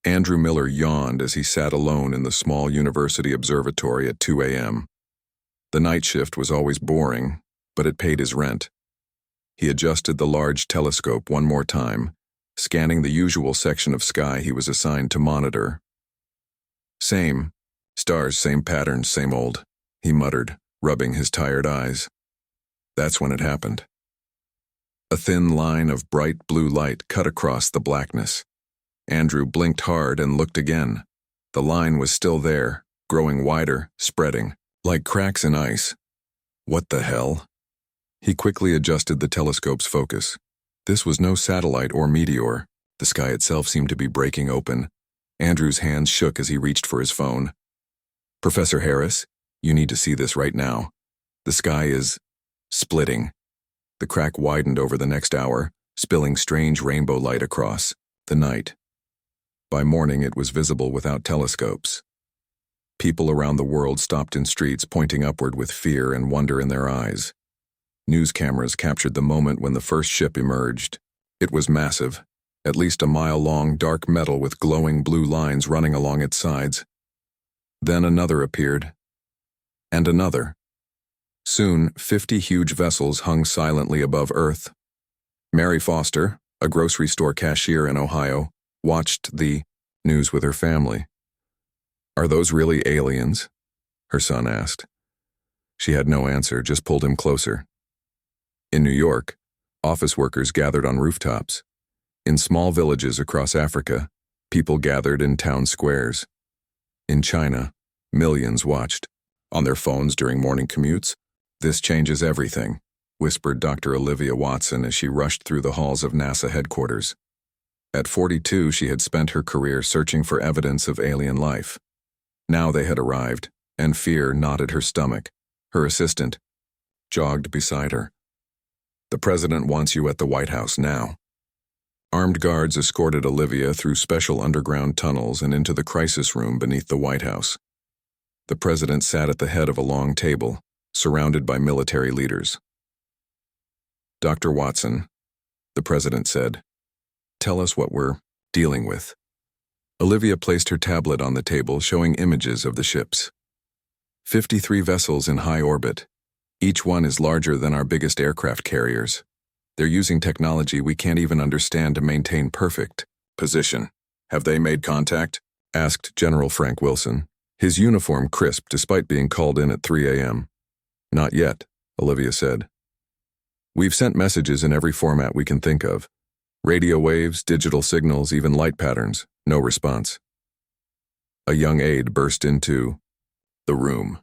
Andrew Miller yawned as he sat alone in the small university observatory at 2 a.m. The night shift was always boring, but it paid his rent. He adjusted the large telescope one more time, scanning the usual section of sky he was assigned to monitor. Same. Stars, same patterns, same old, he muttered, rubbing his tired eyes. That's when it happened. A thin line of bright blue light cut across the blackness. Andrew blinked hard and looked again. The line was still there, growing wider, spreading, like cracks in ice. What the hell? He quickly adjusted the telescope's focus. This was no satellite or meteor. The sky itself seemed to be breaking open. Andrew's hands shook as he reached for his phone. Professor Harris, you need to see this right now. The sky is splitting. The crack widened over the next hour, spilling strange rainbow light across the night. By morning, it was visible without telescopes. People around the world stopped in streets, pointing upward with fear and wonder in their eyes. News cameras captured the moment when the first ship emerged. It was massive, at least a mile-long dark metal with glowing blue lines running along its sides. Then another appeared. And another. Soon, 50 huge vessels hung silently above Earth. Mary Foster, a grocery store cashier in Ohio, watched the news with her family. Are those really aliens? Her son asked. She had no answer, just pulled him closer. In New York, office workers gathered on rooftops. In small villages across Africa, people gathered in town squares. In China, millions watched. On their phones during morning commutes. This changes everything, whispered Dr. Olivia Watson as she rushed through the halls of NASA headquarters. At 42, she had spent her career searching for evidence of alien life. Now they had arrived, and fear knotted her stomach. Her assistant jogged beside her. The president wants you at the White House now. Armed guards escorted Olivia through special underground tunnels and into the crisis room beneath the White House. The president sat at the head of a long table, surrounded by military leaders. Dr. Watson, the president said, tell us what we're dealing with. Olivia placed her tablet on the table, showing images of the ships. 53 vessels in high orbit. Each one is larger than our biggest aircraft carriers. They're using technology we can't even understand to maintain perfect position. Have they made contact? Asked General Frank Wilson, his uniform crisp despite being called in at 3 a.m. Not yet, Olivia said. We've sent messages in every format we can think of. Radio waves, digital signals, even light patterns. No response. A young aide burst into the room.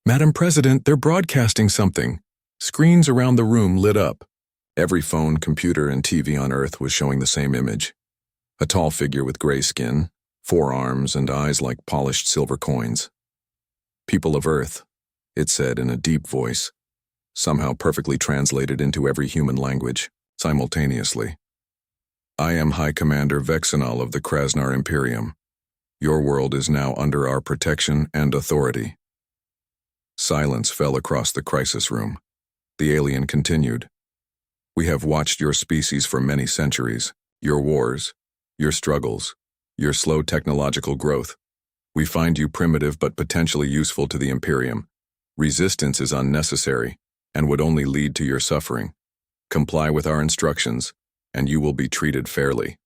Madam President, they're broadcasting something. Screens around the room lit up. Every phone, computer, and TV on Earth was showing the same image. A tall figure with gray skin, 4 arms, and eyes like polished silver coins. People of Earth, it said in a deep voice, somehow perfectly translated into every human language, simultaneously. I am High Commander Vexenal of the Krasnar Imperium. Your world is now under our protection and authority. Silence fell across the crisis room. The alien continued. We have watched your species for many centuries, your wars, your struggles, your slow technological growth. We find you primitive but potentially useful to the Imperium. Resistance is unnecessary and would only lead to your suffering. Comply with our instructions, and you will be treated fairly.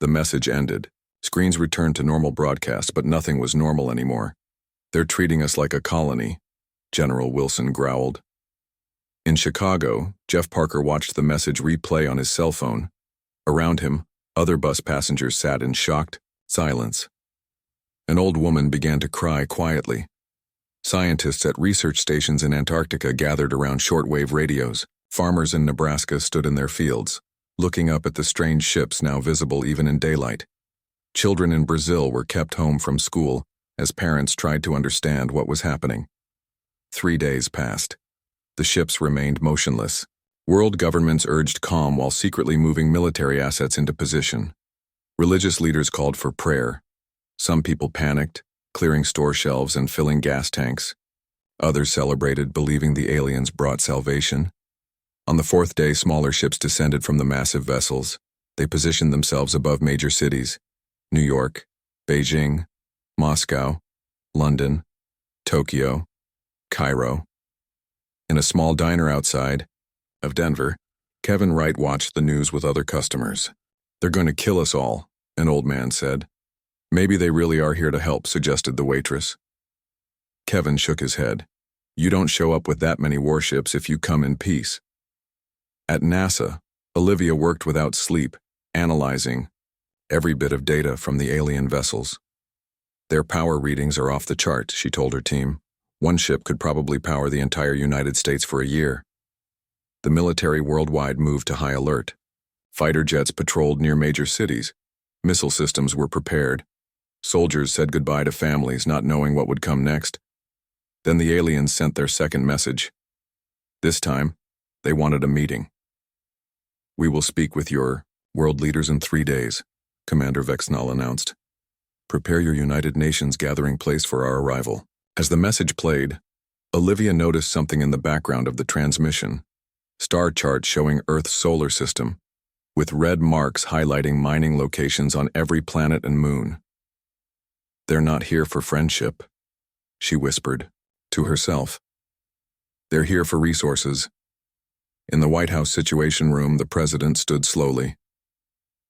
The message ended. Screens returned to normal broadcast, but nothing was normal anymore. They're treating us like a colony, General Wilson growled. In Chicago, Jeff Parker watched the message replay on his cell phone. Around him, other bus passengers sat in shocked silence. An old woman began to cry quietly. Scientists at research stations in Antarctica gathered around shortwave radios. Farmers in Nebraska stood in their fields, looking up at the strange ships now visible even in daylight. Children in Brazil were kept home from school as parents tried to understand what was happening. 3 days passed. The ships remained motionless. World governments urged calm while secretly moving military assets into position. Religious leaders called for prayer. Some people panicked, clearing store shelves and filling gas tanks. Others celebrated, believing the aliens brought salvation. On the 4th day, smaller ships descended from the massive vessels. They positioned themselves above major cities, New York, Beijing, Moscow, London, Tokyo, Cairo. In a small diner outside of Denver, Kevin Wright watched the news with other customers. "They're going to kill us all," an old man said. "Maybe they really are here to help," suggested the waitress. Kevin shook his head. "You don't show up with that many warships if you come in peace." At NASA, Olivia worked without sleep, analyzing every bit of data from the alien vessels. "Their power readings are off the chart," she told her team. "One ship could probably power the entire United States for a year." The military worldwide moved to high alert. Fighter jets patrolled near major cities. Missile systems were prepared. Soldiers said goodbye to families, not knowing what would come next. Then the aliens sent their second message. This time, they wanted a meeting. "We will speak with your world leaders in 3 days," Commander Vexnall announced. "Prepare your United Nations gathering place for our arrival." As the message played, Olivia noticed something in the background of the transmission. Star charts showing Earth's solar system, with red marks highlighting mining locations on every planet and moon. "They're not here for friendship," she whispered to herself. "They're here for resources." In the White House Situation Room, the president stood slowly.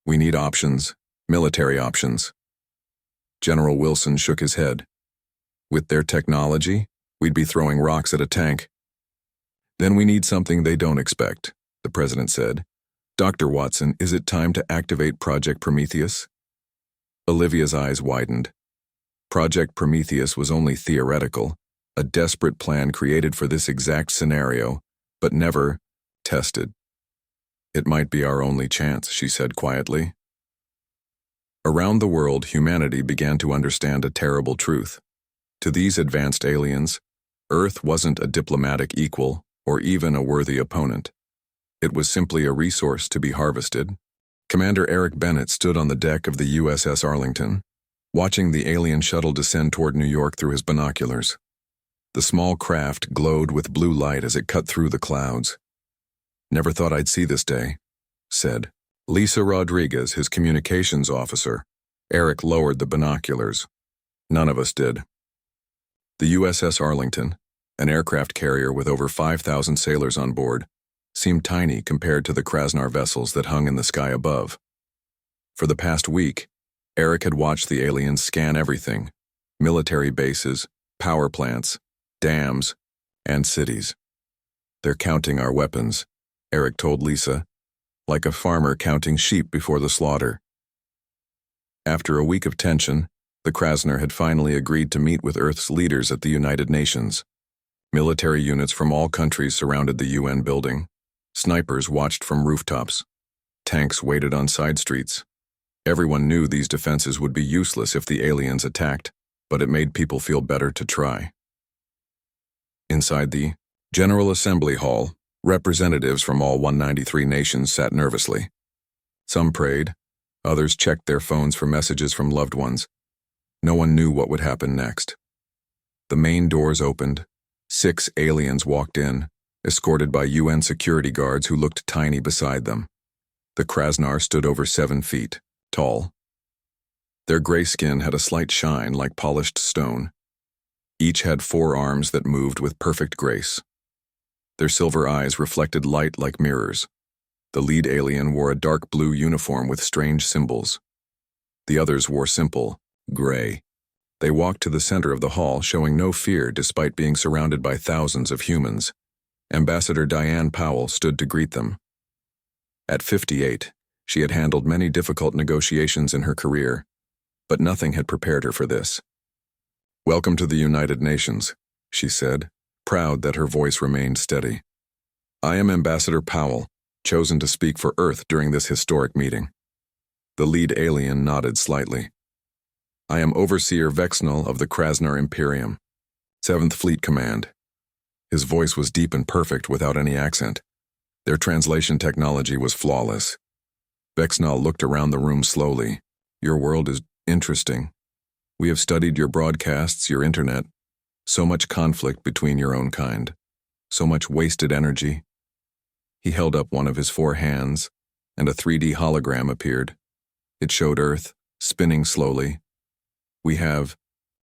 "We need options, military options." General Wilson shook his head. "With their technology, we'd be throwing rocks at a tank." "Then we need something they don't expect," the president said. "Dr. Watson, is it time to activate Project Prometheus?" Olivia's eyes widened. Project Prometheus was only theoretical, a desperate plan created for this exact scenario, but never tested. "It might be our only chance," she said quietly. Around the world, humanity began to understand a terrible truth. To these advanced aliens, Earth wasn't a diplomatic equal or even a worthy opponent. It was simply a resource to be harvested. Commander Eric Bennett stood on the deck of the USS Arlington, watching the alien shuttle descend toward New York through his binoculars. The small craft glowed with blue light as it cut through the clouds. "Never thought I'd see this day," said Lisa Rodriguez, his communications officer. Eric lowered the binoculars. "None of us did." The USS Arlington, an aircraft carrier with over 5,000 sailors on board, seemed tiny compared to the Krasnar vessels that hung in the sky above. For the past week, Eric had watched the aliens scan everything: military bases, power plants, dams, and cities. "They're counting our weapons," Eric told Lisa, "like a farmer counting sheep before the slaughter." After a week of tension, the Krasnar had finally agreed to meet with Earth's leaders at the United Nations. Military units from all countries surrounded the UN building. Snipers watched from rooftops. Tanks waited on side streets. Everyone knew these defenses would be useless if the aliens attacked, but it made people feel better to try. Inside the General Assembly Hall, representatives from all 193 nations sat nervously. Some prayed, others checked their phones for messages from loved ones. No one knew what would happen next. The main doors opened. 6 aliens walked in, escorted by UN security guards who looked tiny beside them. The Krasnar stood over 7 feet tall. Their gray skin had a slight shine like polished stone. Each had 4 arms that moved with perfect grace. Their silver eyes reflected light like mirrors. The lead alien wore a dark blue uniform with strange symbols. The others wore simple, gray. They walked to the center of the hall, showing no fear despite being surrounded by thousands of humans. Ambassador Diane Powell stood to greet them. At 58, she had handled many difficult negotiations in her career, but nothing had prepared her for this. "Welcome to the United Nations," she said, proud that her voice remained steady. "I am Ambassador Powell, chosen to speak for Earth during this historic meeting." The lead alien nodded slightly. "I am Overseer Vexnall of the Krasnar Imperium, 7th Fleet Command." His voice was deep and perfect without any accent. Their translation technology was flawless. Vexnall looked around the room slowly. "Your world is interesting. We have studied your broadcasts, your internet. So much conflict between your own kind. So much wasted energy." He held up one of his 4 hands, and a 3D hologram appeared. It showed Earth, spinning slowly. "We have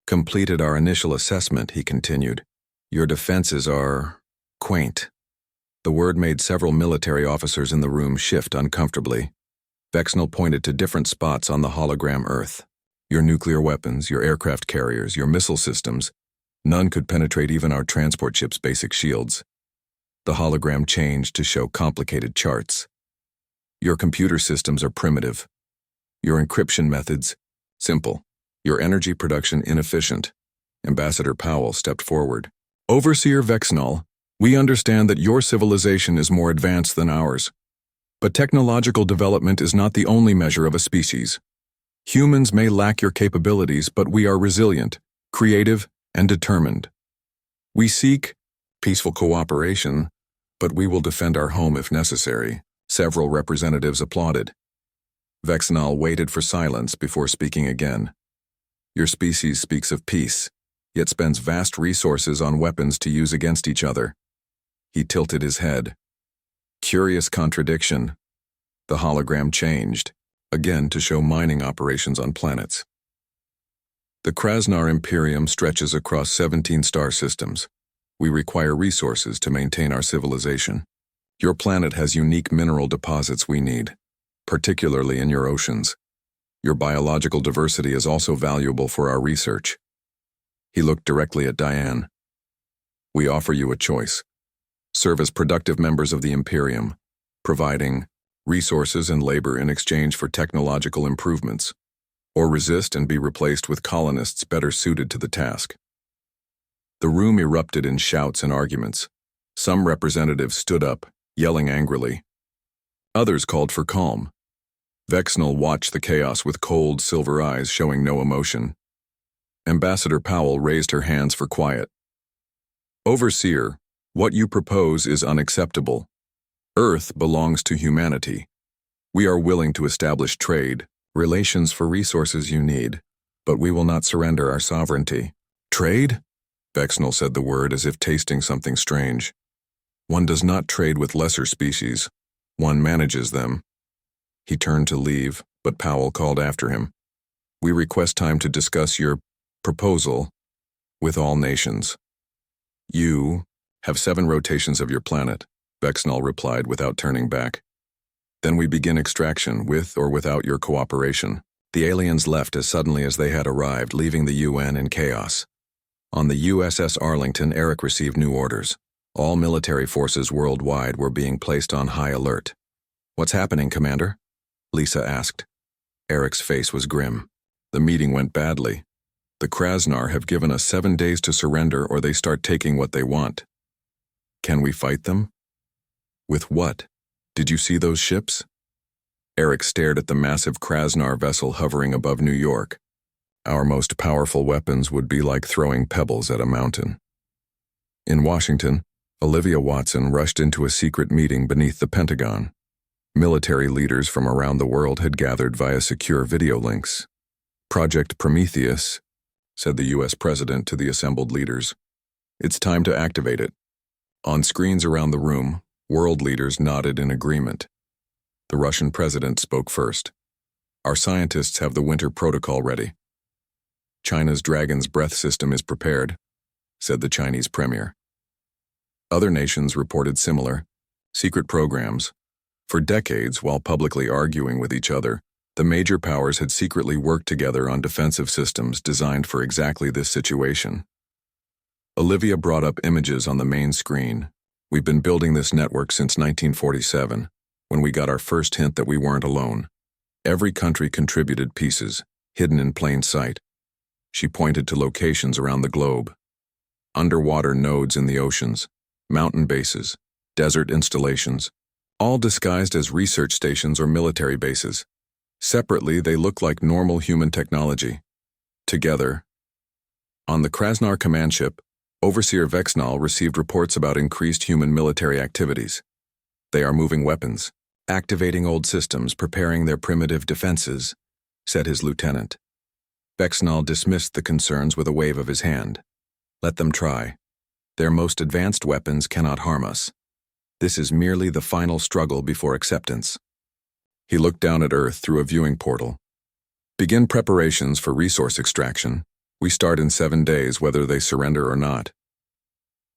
completed our initial assessment," he continued. "Your defenses are quaint." The word made several military officers in the room shift uncomfortably. Vexnell pointed to different spots on the hologram Earth. "Your nuclear weapons, your aircraft carriers, your missile systems, none could penetrate even our transport ship's basic shields." The hologram changed to show complicated charts. "Your computer systems are primitive. Your encryption methods, simple. Your energy production inefficient." Ambassador Powell stepped forward. "Overseer Vexnell, we understand that your civilization is more advanced than ours. But technological development is not the only measure of a species. Humans may lack your capabilities, but we are resilient, creative, and determined. We seek peaceful cooperation, but we will defend our home if necessary." Several representatives applauded. Vexnell waited for silence before speaking again. "Your species speaks of peace, yet spends vast resources on weapons to use against each other." He tilted his head. Curious contradiction. The hologram changed, again to show mining operations on planets. "The Krasnar Imperium stretches across 17 star systems. We require resources to maintain our civilization. Your planet has unique mineral deposits we need, particularly in your oceans. Your biological diversity is also valuable for our research." He looked directly at Diane. "We offer you a choice. Serve as productive members of the Imperium, providing resources and labor in exchange for technological improvements, or resist and be replaced with colonists better suited to the task." The room erupted in shouts and arguments. Some representatives stood up, yelling angrily. Others called for calm. Vexnell watched the chaos with cold, silver eyes showing no emotion. Ambassador Powell raised her hands for quiet. "Overseer, what you propose is unacceptable. Earth belongs to humanity. We are willing to establish trade, relations for resources you need, but we will not surrender our sovereignty." "Trade?" Vexnell said the word as if tasting something strange. "One does not trade with lesser species. One manages them." He turned to leave, but Powell called after him. "We request time to discuss your proposal with all nations." "You have 7 rotations of your planet," Vexnell replied without turning back. "Then we begin extraction, with or without your cooperation." The aliens left as suddenly as they had arrived, leaving the UN in chaos. On the USS Arlington, Eric received new orders. All military forces worldwide were being placed on high alert. "What's happening, Commander?" Lisa asked. Eric's face was grim. "The meeting went badly. The Krasnar have given us 7 days to surrender or they start taking what they want." "Can we fight them?" "With what? Did you see those ships?" Eric stared at the massive Krasnar vessel hovering above New York. "Our most powerful weapons would be like throwing pebbles at a mountain." In Washington, Olivia Watson rushed into a secret meeting beneath the Pentagon. Military leaders from around the world had gathered via secure video links. "Project Prometheus," said the U.S. President to the assembled leaders. "It's time to activate it." On screens around the room, world leaders nodded in agreement. The Russian president spoke first. "Our scientists have the winter protocol ready." "China's Dragon's Breath system is prepared," said the Chinese premier. Other nations reported similar, secret programs. For decades, while publicly arguing with each other, the major powers had secretly worked together on defensive systems designed for exactly this situation. Olivia brought up images on the main screen. "We've been building this network since 1947, when we got our first hint that we weren't alone. Every country contributed pieces, hidden in plain sight." She pointed to locations around the globe. Underwater nodes in the oceans, mountain bases, desert installations, all disguised as research stations or military bases. Separately, they look like normal human technology. Together, on the Krasnar command ship, Overseer Vexnell received reports about increased human military activities. "They are moving weapons, activating old systems, preparing their primitive defenses," said his lieutenant. Vexnell dismissed the concerns with a wave of his hand. "Let them try. Their most advanced weapons cannot harm us. This is merely the final struggle before acceptance." He looked down at Earth through a viewing portal. Begin preparations for resource extraction. We start in 7 days whether they surrender or not.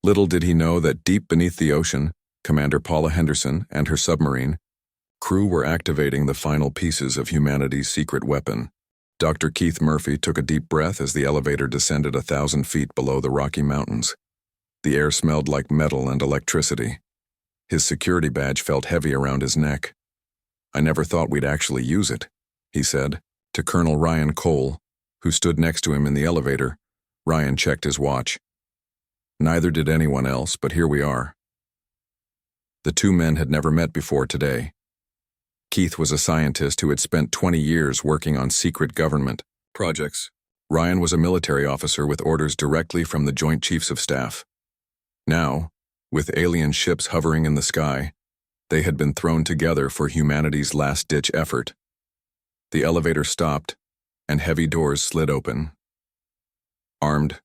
Little did he know that deep beneath the ocean, Commander Paula Henderson and her submarine crew were activating the final pieces of humanity's secret weapon. Dr. Keith Murphy took a deep breath as the elevator descended 1,000 feet below the Rocky Mountains. The air smelled like metal and electricity. His security badge felt heavy around his neck. "I never thought we'd actually use it," he said. To Colonel Ryan Cole, who stood next to him in the elevator, Ryan checked his watch. Neither did anyone else, but here we are. The two men had never met before today. Keith was a scientist who had spent 20 years working on secret government projects. Ryan was a military officer with orders directly from the Joint Chiefs of Staff. Now, with alien ships hovering in the sky, they had been thrown together for humanity's last-ditch effort. The elevator stopped, and heavy doors slid open. Armed,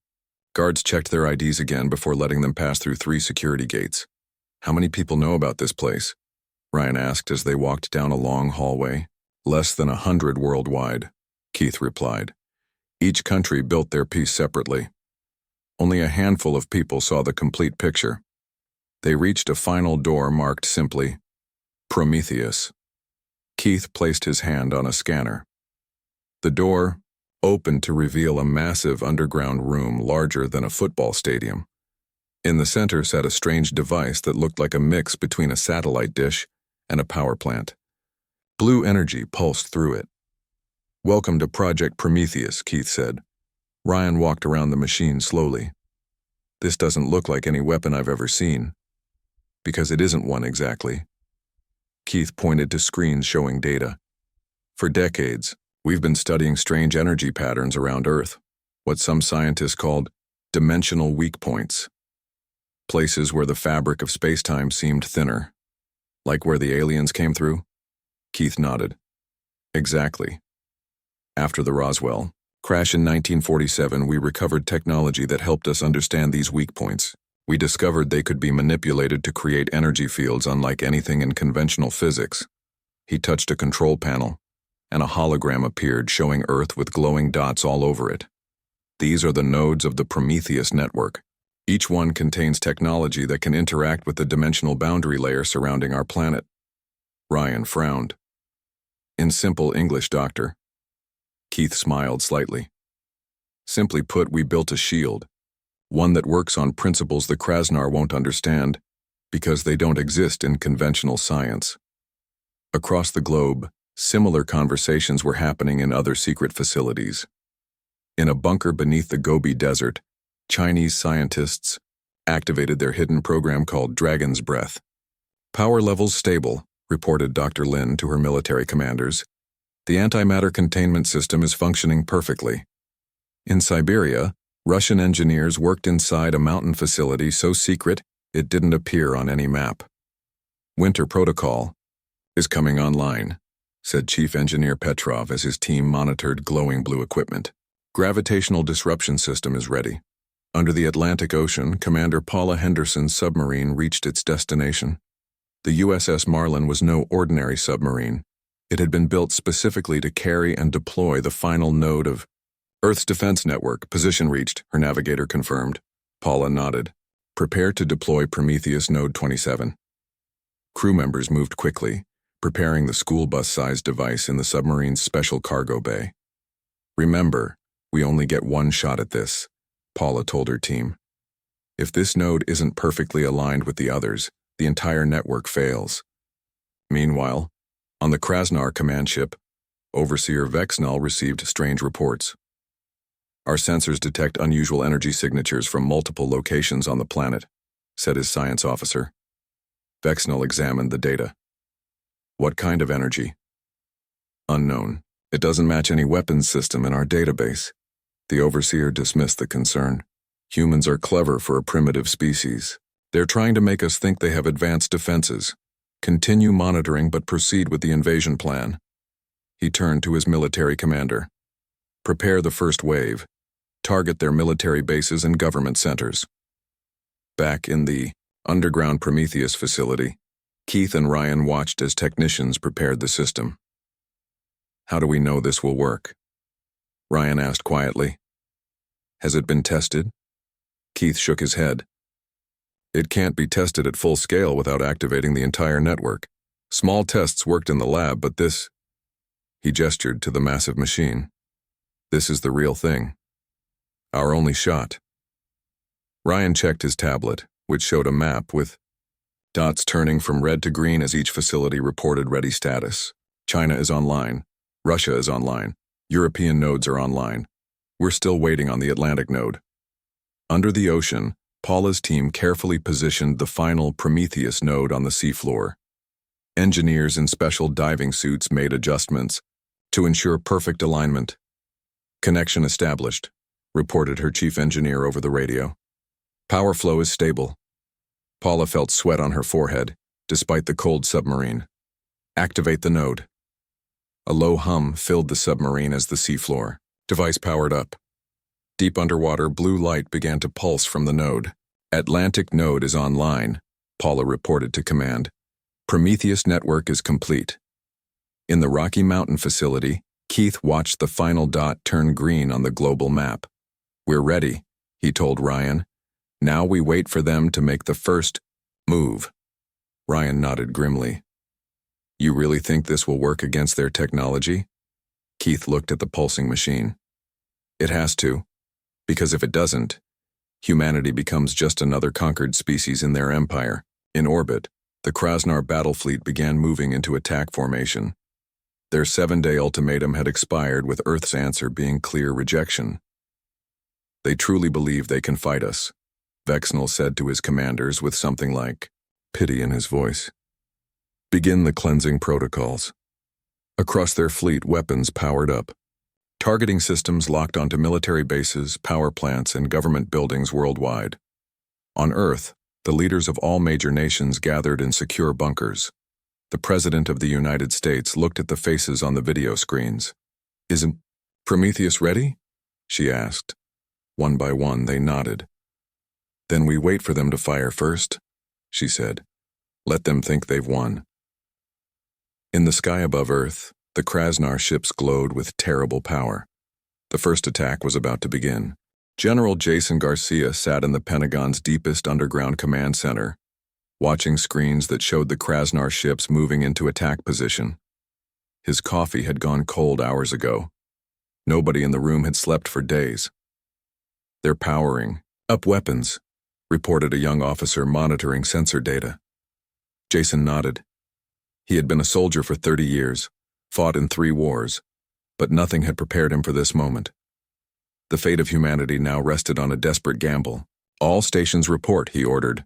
guards checked their IDs again before letting them pass through 3 security gates. "How many people know about this place?" Ryan asked as they walked down a long hallway. "Less than 100 worldwide," Keith replied. Each country built their piece separately. Only a handful of people saw the complete picture. They reached a final door marked simply, Prometheus. Keith placed his hand on a scanner. The door opened to reveal a massive underground room larger than a football stadium. In the center sat a strange device that looked like a mix between a satellite dish and a power plant. Blue energy pulsed through it. "Welcome to Project Prometheus," Keith said. Ryan walked around the machine slowly. "This doesn't look like any weapon I've ever seen." "Because it isn't one exactly." Keith pointed to screens showing data. "For decades, we've been studying strange energy patterns around Earth, what some scientists called dimensional weak points. Places where the fabric of space-time seemed thinner. Like where the aliens came through?" Keith nodded. "Exactly. After the Roswell crash in 1947, we recovered technology that helped us understand these weak points. We discovered they could be manipulated to create energy fields unlike anything in conventional physics." He touched a control panel, and a hologram appeared showing Earth with glowing dots all over it. "These are the nodes of the Prometheus network. Each one contains technology that can interact with the dimensional boundary layer surrounding our planet." Ryan frowned. "In simple English, Doctor." Keith smiled slightly. "Simply put, we built a shield, one that works on principles the Krasnar won't understand, because they don't exist in conventional science." Across the globe, similar conversations were happening in other secret facilities. In a bunker beneath the Gobi Desert, Chinese scientists activated their hidden program called Dragon's Breath. "Power levels stable," reported Dr. Lin to her military commanders. "The antimatter containment system is functioning perfectly." In Siberia, Russian engineers worked inside a mountain facility so secret it didn't appear on any map. "Winter protocol is coming online," said Chief Engineer Petrov as his team monitored glowing blue equipment. "Gravitational disruption system is ready." Under the Atlantic Ocean, Commander Paula Henderson's submarine reached its destination. The USS Marlin was no ordinary submarine. It had been built specifically to carry and deploy the final node of Earth's defense network. "Position reached," her navigator confirmed. Paula nodded. "Prepare to deploy Prometheus Node 27. Crew members moved quickly, preparing the school bus-sized device in the submarine's special cargo bay. "Remember, we only get one shot at this," Paula told her team. "If this node isn't perfectly aligned with the others, the entire network fails." Meanwhile, on the Krasnar command ship, Overseer Vexnall received strange reports. "Our sensors detect unusual energy signatures from multiple locations on the planet," said his science officer. Vexnall examined the data. "What kind of energy?" "Unknown. It doesn't match any weapons system in our database." The overseer dismissed the concern. "Humans are clever for a primitive species. They're trying to make us think they have advanced defenses. Continue monitoring but proceed with the invasion plan." He turned to his military commander. "Prepare the first wave. Target their military bases and government centers." Back in the underground Prometheus facility, Keith and Ryan watched as technicians prepared the system. "How do we know this will work?" Ryan asked quietly. Has it been tested? Keith shook his head. It can't be tested at full scale without activating the entire network. Small tests worked in the lab, but this... He gestured to the massive machine. This is the real thing. Our only shot. Ryan checked his tablet, which showed a map with dots turning from red to green as each facility reported ready status. China is online. Russia is online. European nodes are online. We're still waiting on the Atlantic node. Under the ocean, Paula's team carefully positioned the final Prometheus node on the seafloor. Engineers in special diving suits made adjustments to ensure perfect alignment. Connection established, reported her chief engineer over the radio. Power flow is stable. Paula felt sweat on her forehead, despite the cold submarine. Activate the node. A low hum filled the submarine as the seafloor. Device powered up. Deep underwater, blue light began to pulse from the node. Atlantic node is online, Paula reported to command. Prometheus network is complete. In the Rocky Mountain facility, Keith watched the final dot turn green on the global map. We're ready, he told Ryan. Now we wait for them to make the first move. Ryan nodded grimly. You really think this will work against their technology? Keith looked at the pulsing machine. It has to, because if it doesn't, humanity becomes just another conquered species in their empire. In orbit, the Krasnar battle fleet began moving into attack formation. Their 7-day ultimatum had expired, with Earth's answer being clear rejection. They truly believe they can fight us, Vexnal said to his commanders with something like pity in his voice. Begin the cleansing protocols. Across their fleet, weapons powered up. Targeting systems locked onto military bases, power plants, and government buildings worldwide. On Earth, the leaders of all major nations gathered in secure bunkers. The President of the United States looked at the faces on the video screens. Isn't Prometheus ready? She asked. One by one, they nodded. Then we wait for them to fire first, she said. Let them think they've won. In the sky above Earth, the Krasnar ships glowed with terrible power. The first attack was about to begin. General Jason Garcia sat in the Pentagon's deepest underground command center, watching screens that showed the Krasnar ships moving into attack position. His coffee had gone cold hours ago. Nobody in the room had slept for days. They're powering up weapons, reported a young officer monitoring sensor data. Jason nodded. He had been a soldier for 30 years, fought in 3 wars, but nothing had prepared him for this moment. The fate of humanity now rested on a desperate gamble. All stations report, he ordered.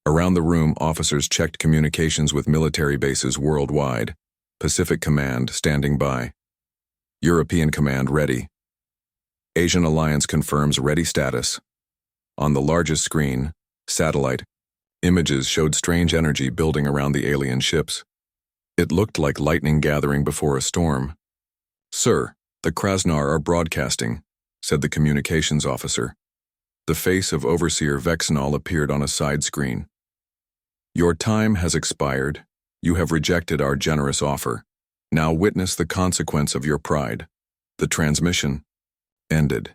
Around the room, officers checked communications with military bases worldwide. Pacific Command standing by. European Command ready. Asian Alliance confirms ready status. On the largest screen, satellite, images showed strange energy building around the alien ships. It looked like lightning gathering before a storm. Sir, the Krasnar are broadcasting, said the communications officer. The face of Overseer Vexnal appeared on a side screen. Your time has expired. You have rejected our generous offer. Now witness the consequence of your pride. The transmission ended.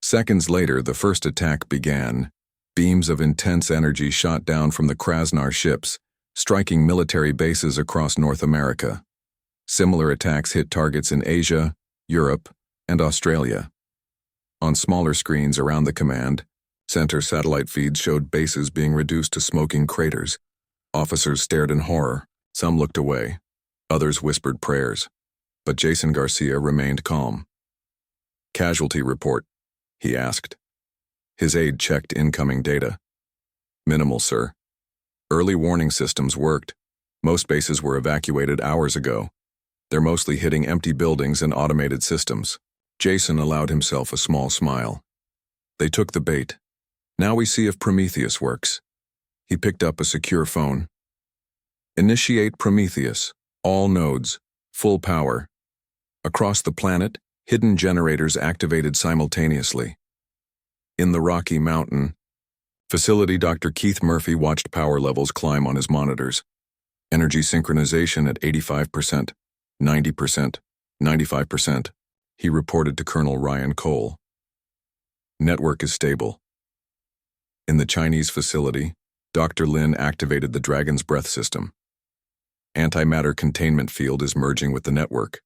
Seconds later, the first attack began. Beams of intense energy shot down from the Krasnar ships, striking military bases across North America. Similar attacks hit targets in Asia, Europe, and Australia. On smaller screens around the command center, satellite feeds showed bases being reduced to smoking craters. Officers stared in horror. Some looked away. Others whispered prayers. But Jason Garcia remained calm. Casualty report, he asked. His aide checked incoming data. Minimal, sir. Early warning systems worked. Most bases were evacuated hours ago. They're mostly hitting empty buildings and automated systems. Jason allowed himself a small smile. They took the bait. Now we see if Prometheus works. He picked up a secure phone. Initiate Prometheus. All nodes. Full power. Across the planet, hidden generators activated simultaneously. In the Rocky Mountain facility, Dr. Keith Murphy watched power levels climb on his monitors. Energy synchronization at 85%, 90%, 95%. he reported to Colonel Ryan Cole. Network is stable. In the Chinese facility, Dr. Lin activated the Dragon's Breath system. Antimatter containment field is merging with the network.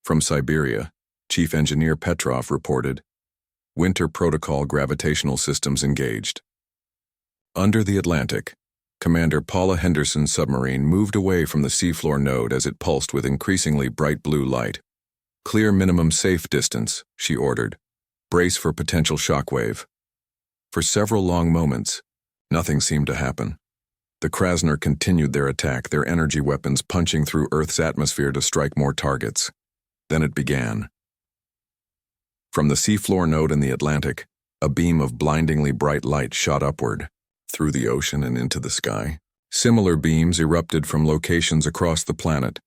From Siberia, Chief Engineer Petrov reported, Winter Protocol gravitational systems engaged. Under the Atlantic, Commander Paula Henderson's submarine moved away from the seafloor node as it pulsed with increasingly bright blue light. Clear minimum safe distance, she ordered. Brace for potential shockwave. For several long moments, nothing seemed to happen. The Krasner continued their attack, their energy weapons punching through Earth's atmosphere to strike more targets. Then it began. From the seafloor node in the Atlantic, a beam of blindingly bright light shot upward, through the ocean and into the sky. Similar beams erupted from locations across the planet,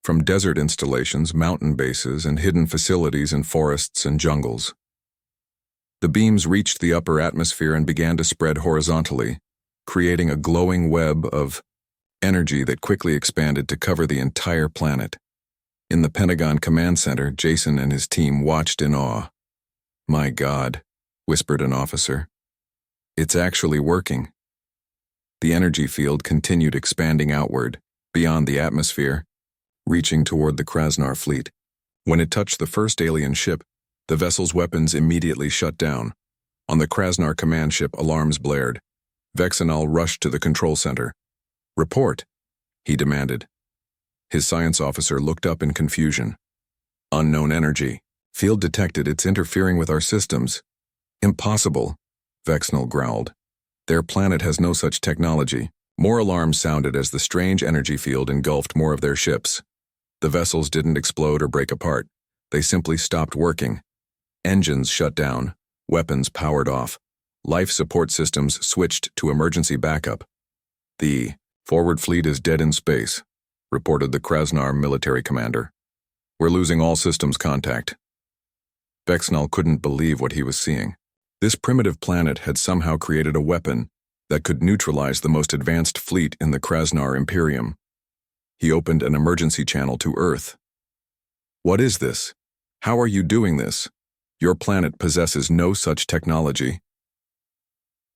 from desert installations, mountain bases, and hidden facilities in forests and jungles. The beams reached the upper atmosphere and began to spread horizontally, creating a glowing web of energy that quickly expanded to cover the entire planet. In the Pentagon Command Center, Jason and his team watched in awe. "My God," whispered an officer. "It's actually working." The energy field continued expanding outward, beyond the atmosphere, reaching toward the Krasnar fleet. When it touched the first alien ship, the vessel's weapons immediately shut down. On the Krasnar command ship, alarms blared. Vexenal rushed to the control center. "Report," he demanded. His science officer looked up in confusion. "Unknown energy. Field detected, it's interfering with our systems." "Impossible," Vexenal growled. "Their planet has no such technology." More alarms sounded as the strange energy field engulfed more of their ships. The vessels didn't explode or break apart. They simply stopped working. Engines shut down, weapons powered off, life support systems switched to emergency backup. "The forward fleet is dead in space," reported the Krasnar military commander. "We're losing all systems contact." Vexenal couldn't believe what he was seeing. This primitive planet had somehow created a weapon that could neutralize the most advanced fleet in the Krasnar Imperium. He opened an emergency channel to Earth. "What is this? How are you doing this? Your planet possesses no such technology."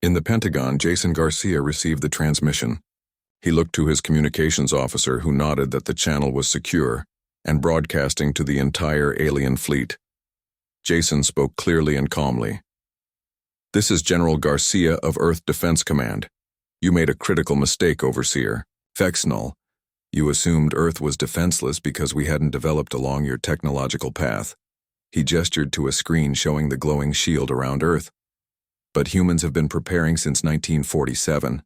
In the Pentagon, Jason Garcia received the transmission. He looked to his communications officer, who nodded that the channel was secure and broadcasting to the entire alien fleet. Jason spoke clearly and calmly. "This is General Garcia of Earth Defense Command. You made a critical mistake, Overseer. Vexenal, you assumed Earth was defenseless because we hadn't developed along your technological path." He gestured to a screen showing the glowing shield around Earth. "But humans have been preparing since 1947,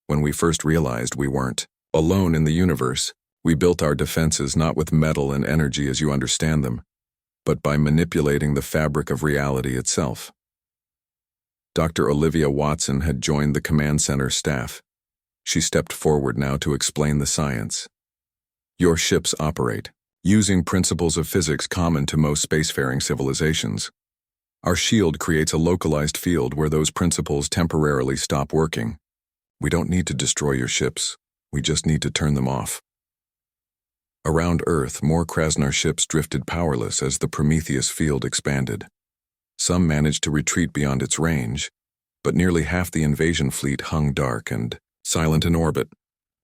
when we first realized we weren't alone in the universe. We built our defenses not with metal and energy as you understand them, but by manipulating the fabric of reality itself." Dr. Olivia Watson had joined the command center staff. She stepped forward now to explain the science. "Your ships operate using principles of physics common to most spacefaring civilizations. Our shield creates a localized field where those principles temporarily stop working. We don't need to destroy your ships, we just need to turn them off." Around Earth, more Krasnar ships drifted powerless as the Prometheus field expanded. Some managed to retreat beyond its range, but nearly half the invasion fleet hung dark and silent in orbit.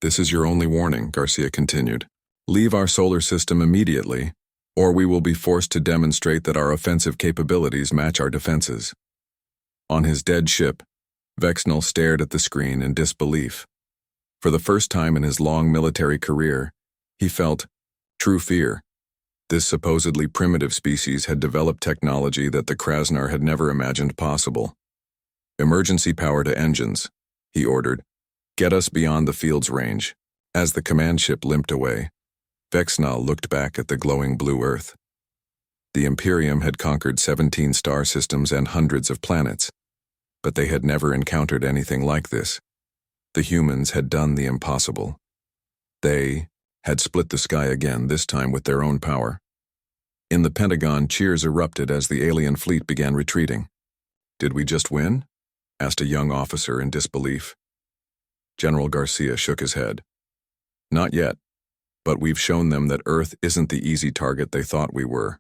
"This is your only warning," Garcia continued. "Leave our solar system immediately, or we will be forced to demonstrate that our offensive capabilities match our defenses." On his dead ship, Vexenal stared at the screen in disbelief. For the first time in his long military career, he felt true fear. This supposedly primitive species had developed technology that the Krasnar had never imagined possible. "Emergency power to engines," he ordered. "Get us beyond the field's range." As the command ship limped away, Vexenal looked back at the glowing blue Earth. The Imperium had conquered 17 star systems and hundreds of planets, but they had never encountered anything like this. The humans had done the impossible. They had split the sky again, this time with their own power. In the Pentagon, cheers erupted as the alien fleet began retreating. "Did we just win?" asked a young officer in disbelief. General Garcia shook his head. "Not yet, but we've shown them that Earth isn't the easy target they thought we were.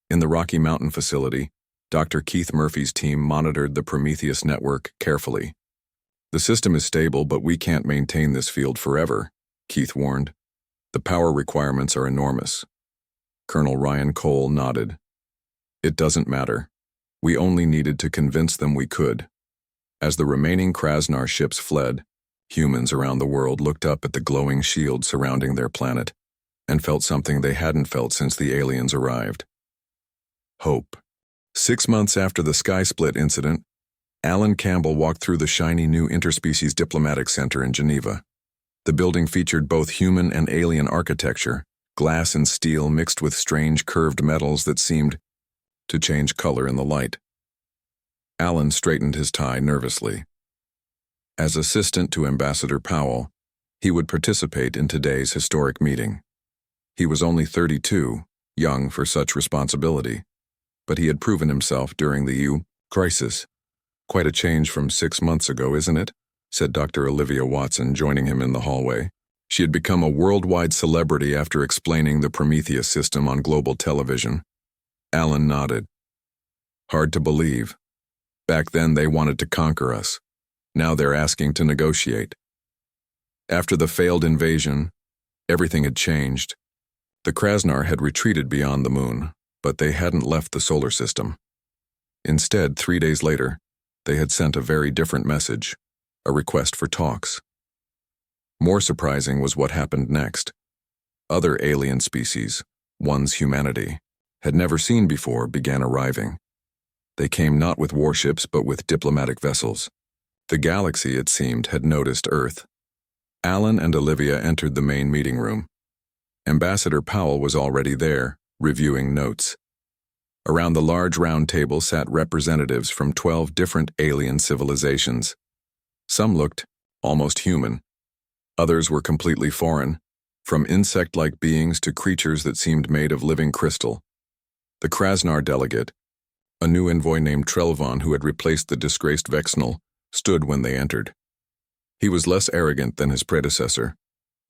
In the Rocky Mountain facility, Dr. Keith Murphy's team monitored the Prometheus network carefully. "The system is stable, but we can't maintain this field forever," Keith warned. "The power requirements are enormous." Colonel Ryan Cole nodded. "It doesn't matter. We only needed to convince them we could." As the remaining Krasnar ships fled, humans around the world looked up at the glowing shield surrounding their planet and felt something they hadn't felt since the aliens arrived. Hope. 6 months after the sky split incident, Alan Campbell walked through the shiny new Interspecies Diplomatic Center in Geneva. The building featured both human and alien architecture, glass and steel mixed with strange curved metals that seemed to change color in the light. Alan straightened his tie nervously. As assistant to Ambassador Powell, he would participate in today's historic meeting. He was only 32, young for such responsibility, but he had proven himself during the crisis. "Quite a change from 6 months ago, isn't it?" said Dr. Olivia Watson, joining him in the hallway. She had become a worldwide celebrity after explaining the Prometheus system on global television. Alan nodded. "Hard to believe. Back then they wanted to conquer us. Now they're asking to negotiate." After the failed invasion, everything had changed. The Krasnar had retreated beyond the moon, but they hadn't left the solar system. Instead, 3 days later, they had sent a very different message, a request for talks. More surprising was what happened next. Other alien species, ones humanity had never seen before, began arriving. They came not with warships but with diplomatic vessels. The galaxy, it seemed, had noticed Earth. Alan and Olivia entered the main meeting room. Ambassador Powell was already there, reviewing notes. Around the large round table sat representatives from 12 different alien civilizations. Some looked almost human. Others were completely foreign, from insect-like beings to creatures that seemed made of living crystal. The Krasnar delegate, a new envoy named Trelvon who had replaced the disgraced Vexnal, stood when they entered. He was less arrogant than his predecessor,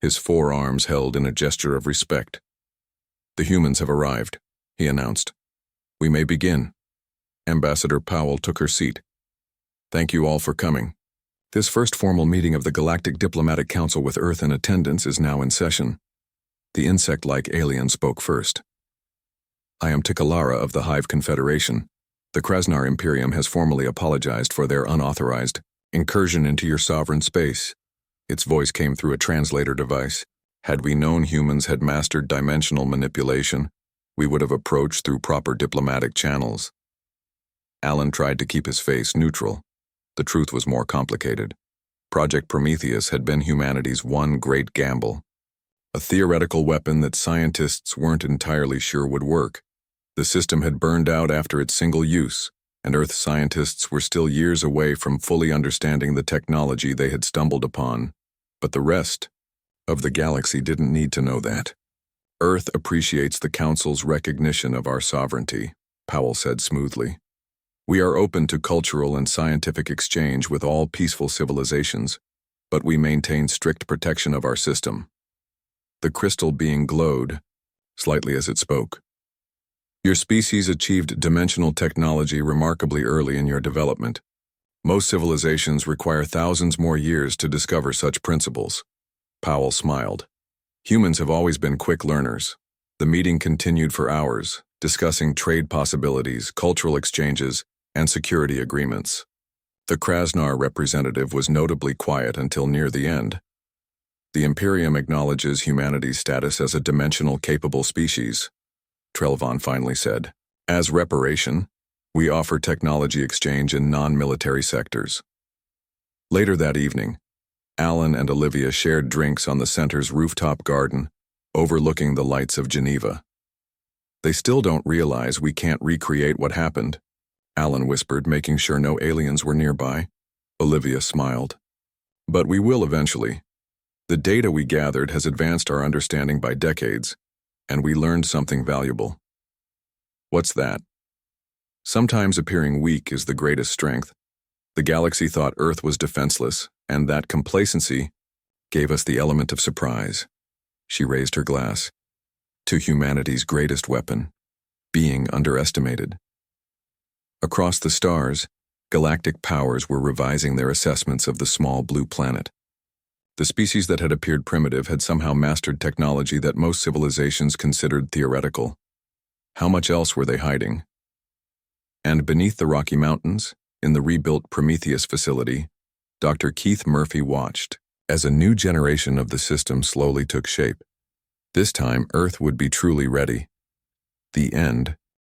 his 4 arms held in a gesture of respect. "The humans have arrived," he announced. "We may begin." Ambassador Powell took her seat. "Thank you all for coming. This first formal meeting of the Galactic Diplomatic Council with Earth in attendance is now in session." The insect-like alien spoke first. "I am Tikalara of the Hive Confederation. The Krasnar Imperium has formally apologized for their unauthorized incursion into your sovereign space." Its voice came through a translator device. "Had we known humans had mastered dimensional manipulation, we would have approached through proper diplomatic channels." Alan tried to keep his face neutral. The truth was more complicated. Project Prometheus had been humanity's one great gamble. A theoretical weapon that scientists weren't entirely sure would work. The system had burned out after its single use, and Earth scientists were still years away from fully understanding the technology they had stumbled upon. But the rest of the galaxy didn't need to know that. "Earth appreciates the Council's recognition of our sovereignty," Powell said smoothly. "We are open to cultural and scientific exchange with all peaceful civilizations, but we maintain strict protection of our system." The crystal being glowed slightly as it spoke. "Your species achieved dimensional technology remarkably early in your development. Most civilizations require thousands more years to discover such principles." Powell smiled. "Humans have always been quick learners." The meeting continued for hours, discussing trade possibilities, cultural exchanges, and security agreements. The Krasnar representative was notably quiet until near the end. "The Imperium acknowledges humanity's status as a dimensional capable species," Trelvon finally said. "As reparation, we offer technology exchange in non-military sectors." Later that evening, Alan and Olivia shared drinks on the center's rooftop garden, overlooking the lights of Geneva. "They still don't realize we can't recreate what happened," Alan whispered, making sure no aliens were nearby. Olivia smiled. "But we will eventually. The data we gathered has advanced our understanding by decades, and we learned something valuable." "What's that?" "Sometimes appearing weak is the greatest strength. The galaxy thought Earth was defenseless, and that complacency gave us the element of surprise." She raised her glass. "To humanity's greatest weapon, being being underestimated. Across the stars, galactic powers were revising their assessments of the small blue planet. The species that had appeared primitive had somehow mastered technology that most civilizations considered theoretical. How much else were they hiding? And beneath the Rocky Mountains, in the rebuilt Prometheus facility, Dr. Keith Murphy watched as a new generation of the system slowly took shape. This time, Earth would be truly ready. The end